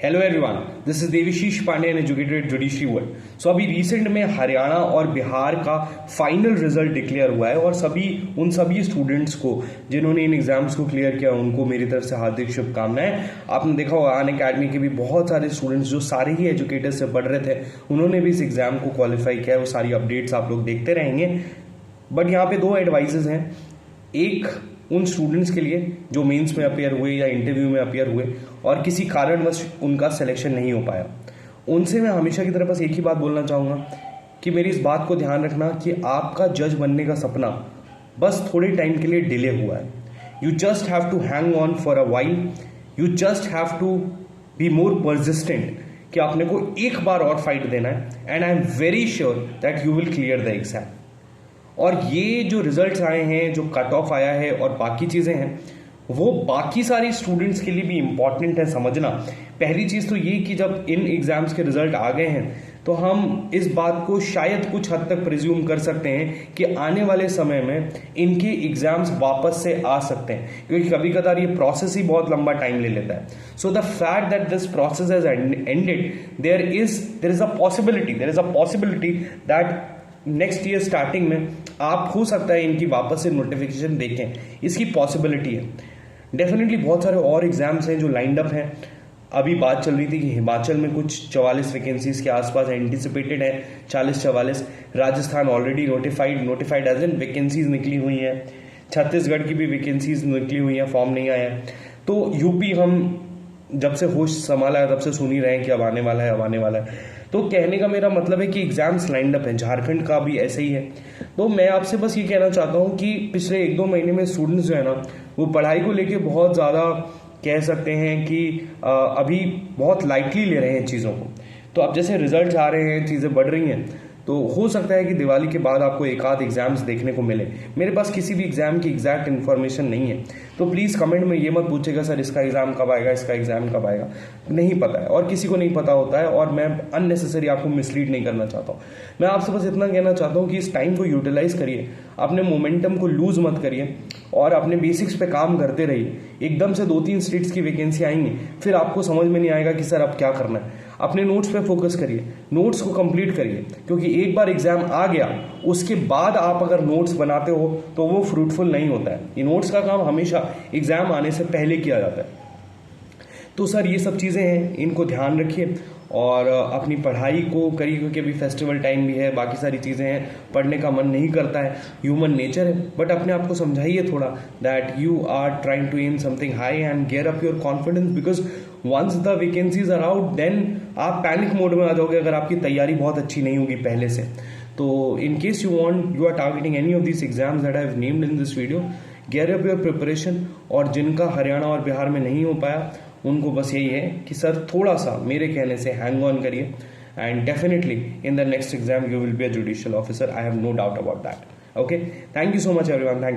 Hello everyone, this is Devashish Pandey on educated judiciary world. So अभी recent में हरियाणा और बिहार का फाइनल रिजल्ट डिक्लेयर हुआ है और उन सभी स्टूडेंट्स को जिन्होंने इन एग्जाम्स को क्लियर किया उनको मेरी तरफ से हार्दिक शुभकामनाएं। आपने देखा होगा अनअकैडमी के भी बहुत सारे स्टूडेंट्स जो सारे ही एजुकेटर्स से पढ़ रहे थे उन्होंने भी इस एग्जाम को क्वालिफाई किया है। वो सारी अपडेट्स आप लोग देखते रहेंगे। बट यहाँ पे दो एडवाइजेज हैं। एक उन स्टूडेंट्स के लिए जो मेंस में अपेयर हुए या इंटरव्यू में अपेयर हुए और किसी कारणवश उनका सिलेक्शन नहीं हो पाया, उनसे मैं हमेशा की तरह बस एक ही बात बोलना चाहूँगा कि मेरी इस बात को ध्यान रखना कि आपका जज बनने का सपना बस थोड़े टाइम के लिए डिले हुआ है। You just have to hang on for a while, you just have to be more persistent कि आपने को एक बार और फाइट देना है and I am very sure that you will clear the exam. और ये जो रिजल्ट्स आए हैं, जो कट ऑफ आया है और बाकी चीज़ें हैं, वो बाकी सारी स्टूडेंट्स के लिए भी इम्पॉर्टेंट है समझना। पहली चीज़ तो ये कि जब इन एग्जाम्स के रिजल्ट आ गए हैं तो हम इस बात को शायद कुछ हद तक प्रिज्यूम कर सकते हैं कि आने वाले समय में इनके एग्जाम्स वापस से आ सकते हैं, क्योंकि कभी कभार ये प्रोसेस ही बहुत लंबा टाइम ले लेता है। So the fact that this process has ended, there is a possibility that next year starting में आप हो सकता है इनकी वापस से नोटिफिकेशन देखें। इसकी पॉसिबिलिटी है। डेफिनेटली बहुत सारे और एग्जाम्स हैं जो लाइंड अप हैं। अभी बात चल रही थी कि हिमाचल में कुछ 44 वैकेंसीज के आसपास एंटिसिपेटेड है, 40-44। Rajasthan already notified as in vacancies निकली हुई हैं। छत्तीसगढ़ की भी वैकेंसीज निकली हुई हैं, फॉर्म नहीं आया है। तो यूपी हम जब से होश संभाला है तब से सुन ही रहे हैं कि अब आने वाला है। तो कहने का मेरा मतलब है कि एग्जाम्स लाइंड अप हैं। झारखंड का भी ऐसे ही है। तो मैं आपसे बस ये कहना चाहता हूँ कि पिछले 1-2 महीने में स्टूडेंट्स जो है ना वो पढ़ाई को लेके बहुत ज़्यादा कह सकते हैं कि अभी बहुत लाइटली ले रहे हैं चीज़ों को। तो अब जैसे रिजल्ट आ रहे हैं, चीज़ें बढ़ रही हैं, तो हो सकता है कि दिवाली के बाद आपको एक आध एग्जाम्स देखने को मिले। मेरे पास किसी भी एग्जाम की एग्जैक्ट इन्फॉर्मेशन नहीं है, तो प्लीज़ कमेंट में ये मत पूछेगा सर इसका एग्जाम कब आएगा, इसका एग्जाम कब आएगा। नहीं पता है और किसी को नहीं पता होता है और मैं अननेसेसरी आपको मिसलीड नहीं करना चाहता हूँ। मैं आपसे बस इतना कहना चाहता हूँ कि इस टाइम को यूटिलाइज करिए, अपने मोमेंटम को लूज मत करिए और अपने बेसिक्स पे काम करते रहिए। एकदम से 2-3 स्टेट्स की वैकेंसी आएंगी, फिर आपको समझ में नहीं आएगा कि सर अब क्या करना है। अपने नोट्स पे फोकस करिए, नोट्स को कंप्लीट करिए, क्योंकि एक बार एग्जाम आ गया उसके बाद आप अगर नोट्स बनाते हो तो वो फ्रूटफुल नहीं होता है। ये नोट्स का काम हमेशा एग्जाम आने से पहले किया जाता है। तो सर ये सब चीज़ें हैं, इनको ध्यान रखिए और अपनी पढ़ाई को करिए, क्योंकि अभी फेस्टिवल टाइम भी है, बाकी सारी चीज़ें हैं, पढ़ने का मन नहीं करता है, ह्यूमन नेचर है। बट अपने आप को समझाइए थोड़ा that you are trying to aim something high and gear up your confidence, because once the vacancies are out then आप पैनिक मोड में आ जाओगे अगर आपकी तैयारी बहुत अच्छी नहीं होगी पहले से। तो in case you are targeting any of this exams that I have named in this video, gear up your preparation. और जिनका हरियाणा और बिहार में नहीं हो पाया उनको बस यही है कि सर थोड़ा सा मेरे कहने से हैंग ऑन करिए and definitely in the next exam you will be a judicial officer. I have no doubt about that. Okay, thank you so much everyone. Thank